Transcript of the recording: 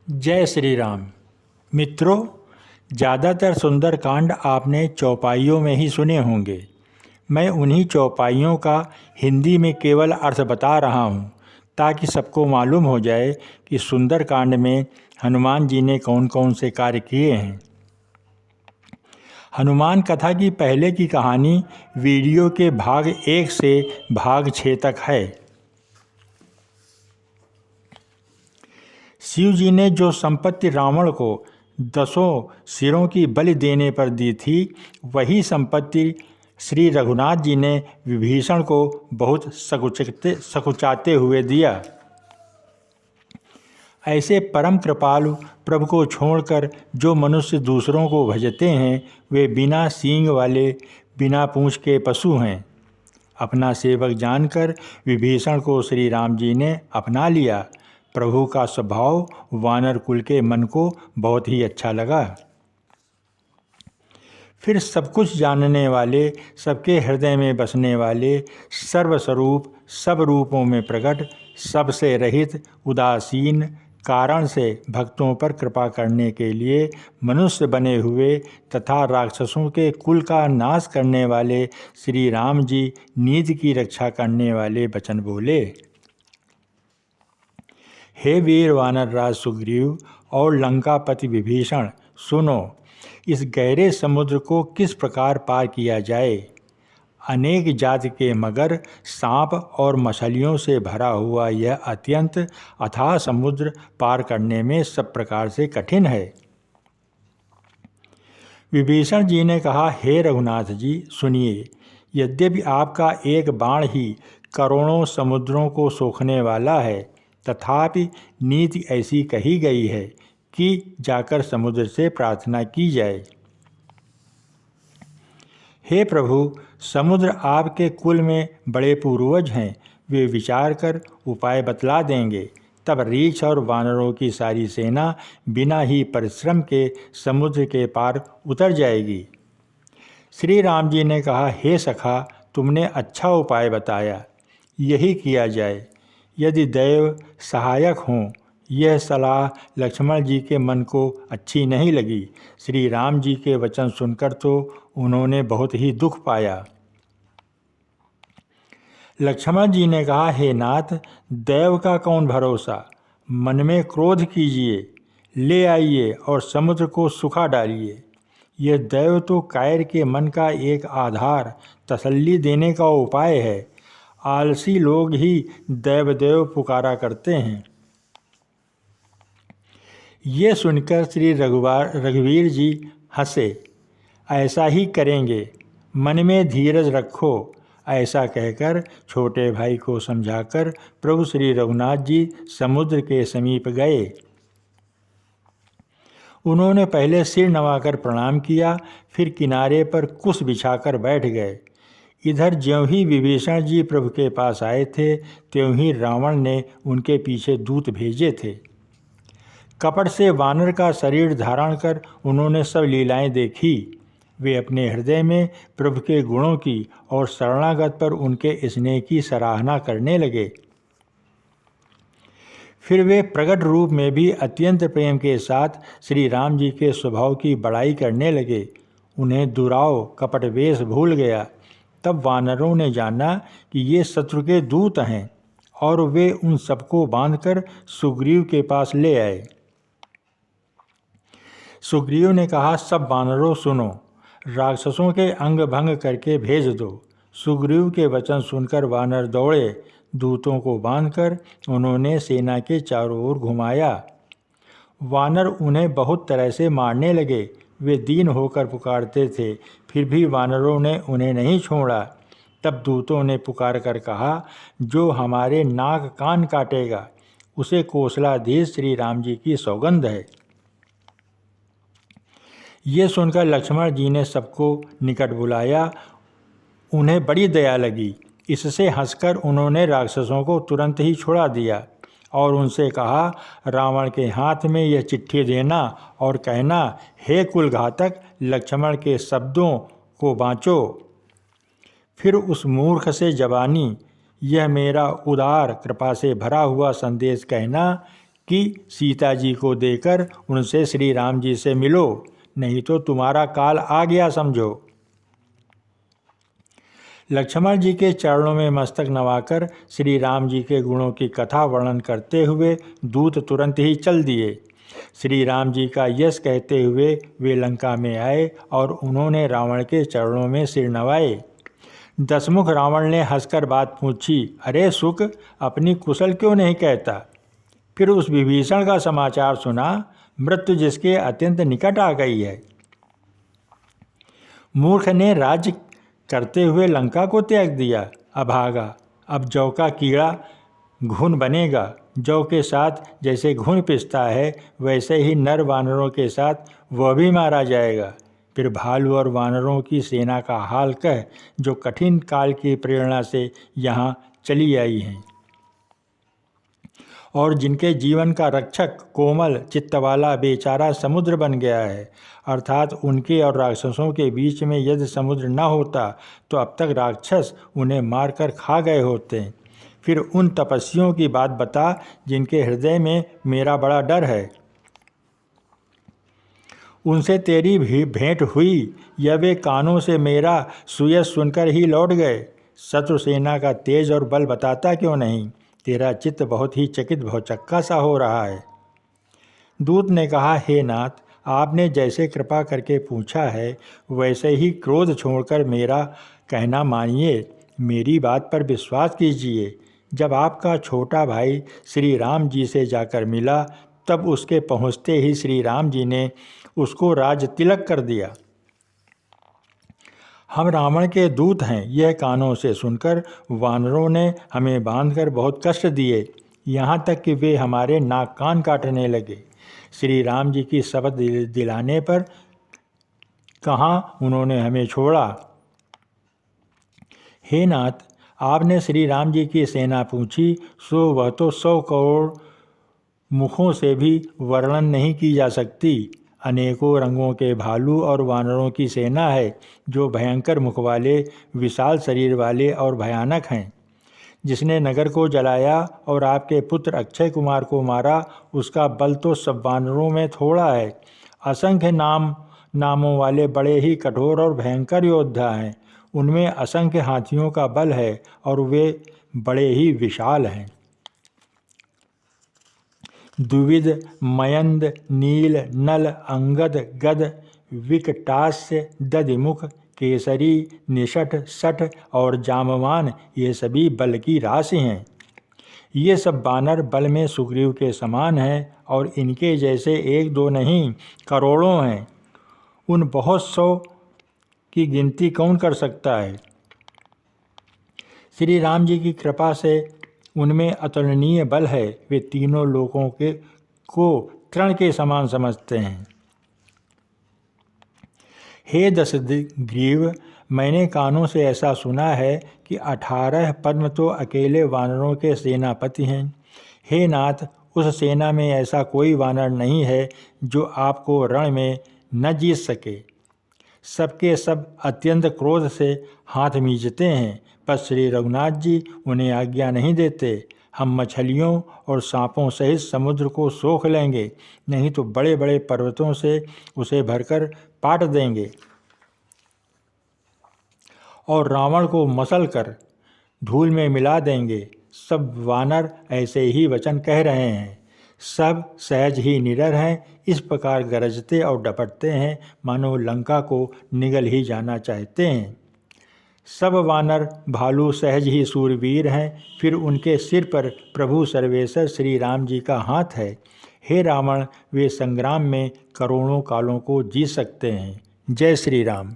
जय श्री राम। मित्रों, ज़्यादातर सुंदरकांड आपने चौपाइयों में ही सुने होंगे। मैं उन्हीं चौपाइयों का हिंदी में केवल अर्थ बता रहा हूँ ताकि सबको मालूम हो जाए कि सुंदरकांड में हनुमान जी ने कौन कौन से कार्य किए हैं। हनुमान कथा की पहले की कहानी वीडियो के भाग 1 से भाग 6 तक है। शिव जी ने जो संपत्ति रावण को 10 सिरों की बलि देने पर दी थी, वही संपत्ति श्री रघुनाथ जी ने विभीषण को बहुत सकुचाते हुए दिया। ऐसे परम कृपालु प्रभु को छोड़कर जो मनुष्य दूसरों को भजते हैं, वे बिना सींग वाले, बिना पूंछ के पशु हैं। अपना सेवक जानकर विभीषण को श्री राम जी ने अपना लिया। प्रभु का स्वभाव वानर कुल के मन को बहुत ही अच्छा लगा। फिर सब कुछ जानने वाले, सबके हृदय में बसने वाले, सर्वस्वरूप, सब रूपों में प्रकट, सबसे रहित, उदासीन, कारण से भक्तों पर कृपा करने के लिए मनुष्य बने हुए तथा राक्षसों के कुल का नाश करने वाले श्री राम जी नीति की रक्षा करने वाले वचन बोले। हे वीर वानरराज सुग्रीव और लंकापति विभीषण, सुनो, इस गहरे समुद्र को किस प्रकार पार किया जाए। अनेक जाति के मगर, सांप और मछलियों से भरा हुआ यह अत्यंत अथाह समुद्र पार करने में सब प्रकार से कठिन है। विभीषण जी ने कहा, हे रघुनाथ जी, सुनिए, यद्यपि आपका एक बाण ही करोड़ों समुद्रों को सोखने वाला है, तथापि नीति ऐसी कही गई है कि जाकर समुद्र से प्रार्थना की जाए। हे प्रभु, समुद्र आपके कुल में बड़े पूर्वज हैं, वे विचार कर उपाय बतला देंगे। तब रीछ और वानरों की सारी सेना बिना ही परिश्रम के समुद्र के पार उतर जाएगी। श्री राम जी ने कहा, हे सखा, तुमने अच्छा उपाय बताया, यही किया जाए। यदि दैव सहायक हों। यह सलाह लक्ष्मण जी के मन को अच्छी नहीं लगी। श्री राम जी के वचन सुनकर तो उन्होंने बहुत ही दुख पाया। लक्ष्मण जी ने कहा, हे नाथ, दैव का कौन भरोसा। मन में क्रोध कीजिए, ले आइए और समुद्र को सुखा डालिए। यह दैव तो कायर के मन का एक आधार, तसल्ली देने का उपाय है। आलसी लोग ही दैव देव पुकारा करते हैं। ये सुनकर श्री रघुवीर जी हंसे। ऐसा ही करेंगे, मन में धीरज रखो। ऐसा कहकर छोटे भाई को समझाकर प्रभु श्री रघुनाथ जी समुद्र के समीप गए। उन्होंने पहले सिर नवाकर प्रणाम किया, फिर किनारे पर कुश बिछाकर बैठ गए। इधर ज्यों ही विभीषण जी प्रभु के पास आए थे, त्यों ही रावण ने उनके पीछे दूत भेजे थे। कपट से वानर का शरीर धारण कर उन्होंने सब लीलाएं देखी। वे अपने हृदय में प्रभु के गुणों की और शरणागत पर उनके स्नेह की सराहना करने लगे। फिर वे प्रकट रूप में भी अत्यंत प्रेम के साथ श्री राम जी के स्वभाव की बड़ाई करने लगे। उन्हें दुराव कपट वेश भूल गया। तब वानरों ने जाना कि ये शत्रु के दूत हैं और वे उन सबको बांधकर सुग्रीव के पास ले आए। सुग्रीव ने कहा, सब वानरों सुनो, राक्षसों के अंग भंग करके भेज दो। सुग्रीव के वचन सुनकर वानर दौड़े। दूतों को बांधकर उन्होंने सेना के चारों ओर घुमाया। वानर उन्हें बहुत तरह से मारने लगे। वे दीन होकर पुकारते थे, फिर भी वानरों ने उन्हें नहीं छोड़ा। तब दूतों ने पुकार कर कहा, जो हमारे नाक कान काटेगा, उसे कौशलाधीश श्री राम जी की सौगंध है। ये सुनकर लक्ष्मण जी ने सबको निकट बुलाया। उन्हें बड़ी दया लगी। इससे हंसकर उन्होंने राक्षसों को तुरंत ही छुड़ा दिया और उनसे कहा, रावण के हाथ में यह चिट्ठी देना और कहना, हे कुलघातक, लक्ष्मण के शब्दों को बाँचो। फिर उस मूर्ख से जबानी यह मेरा उदार कृपा से भरा हुआ संदेश कहना कि सीता जी को देकर उनसे श्री राम जी से मिलो, नहीं तो तुम्हारा काल आ गया समझो। लक्ष्मण जी के चरणों में मस्तक नवाकर श्री राम जी के गुणों की कथा वर्णन करते हुए दूत तुरंत ही चल दिए। श्री राम जी का यश कहते हुए वे लंका में आए और उन्होंने रावण के चरणों में सिर नवाए। दशमुख रावण ने हंसकर बात पूछी, अरे सुख, अपनी कुशल क्यों नहीं कहता? फिर उस विभीषण का समाचार सुना, मृत्यु जिसके अत्यंत निकट आ गई है। मूर्ख ने राज्य करते हुए लंका को त्याग दिया, अभागा, अब जौ का कीड़ा घुन बनेगा। जौ के साथ जैसे घुन पिसता है, वैसे ही नर वानरों के साथ वह भी मारा जाएगा। फिर भालू और वानरों की सेना का हाल कह, जो कठिन काल की प्रेरणा से यहाँ चली आई हैं और जिनके जीवन का रक्षक कोमल चित्त वाला बेचारा समुद्र बन गया है। अर्थात उनके और राक्षसों के बीच में यदि समुद्र न होता तो अब तक राक्षस उन्हें मारकर खा गए होते। फिर उन तपस्वियों की बात बता जिनके हृदय में मेरा बड़ा डर है। उनसे तेरी भी भेंट हुई या वे कानों से मेरा सुयश सुनकर ही लौट गए? शत्रु सेना का तेज और बल बताता क्यों नहीं? तेरा चित्त बहुत ही चकित भौचक्का सा हो रहा है। दूत ने कहा, हे नाथ, आपने जैसे कृपा करके पूछा है वैसे ही क्रोध छोड़कर मेरा कहना मानिए, मेरी बात पर विश्वास कीजिए। जब आपका छोटा भाई श्री राम जी से जाकर मिला तब उसके पहुँचते ही श्री राम जी ने उसको राज तिलक कर दिया। हम रावण के दूत हैं, यह कानों से सुनकर वानरों ने हमें बांधकर बहुत कष्ट दिए, यहाँ तक कि वे हमारे नाक कान काटने लगे। श्री राम जी की शपथ दिलाने पर कहाँ उन्होंने हमें छोड़ा। हे नाथ, आपने श्री राम जी की सेना पूछी, सो वह तो 100 करोड़ मुखों से भी वर्णन नहीं की जा सकती। अनेकों रंगों के भालू और वानरों की सेना है, जो भयंकर मुख वाले, विशाल शरीर वाले और भयानक हैं। जिसने नगर को जलाया और आपके पुत्र अक्षय कुमार को मारा, उसका बल तो सब वानरों में थोड़ा है। असंख्य नामों वाले बड़े ही कठोर और भयंकर योद्धा हैं। उनमें असंख्य हाथियों का बल है और वे बड़े ही विशाल हैं। द्विविध, मयंद, नील, नल, अंगद, गद, विकटास्य, दधिमुख, केसरी, निषठ, सठ और जामवान, ये सभी बल की राशि हैं। ये सब बानर बल में सुग्रीव के समान हैं और इनके जैसे 1-2 नहीं, करोड़ों हैं। उन बहुत 100 की गिनती कौन कर सकता है? श्री राम जी की कृपा से उनमें अतुलनीय बल है। वे तीनों लोकों को तृण के समान समझते हैं। हे दशग्रीव, मैंने कानों से ऐसा सुना है कि 18 पद्म तो अकेले वानरों के सेनापति हैं। हे नाथ, उस सेना में ऐसा कोई वानर नहीं है जो आपको रण में न जीत सके। सबके सब अत्यंत क्रोध से हाथ मींचते हैं, पर श्री रघुनाथ जी उन्हें आज्ञा नहीं देते। हम मछलियों और सांपों सहित समुद्र को सोख लेंगे, नहीं तो बड़े बड़े पर्वतों से उसे भरकर पाट देंगे और रावण को मसल कर धूल में मिला देंगे। सब वानर ऐसे ही वचन कह रहे हैं। सब सहज ही निडर हैं, इस प्रकार गरजते और डपटते हैं मानो लंका को निगल ही जाना चाहते हैं। सब वानर भालू सहज ही सूरवीर हैं, फिर उनके सिर पर प्रभु सर्वेश्वर श्री राम जी का हाथ है। हे रावण, वे संग्राम में करोड़ों कालों को जीत सकते हैं। जय श्री राम।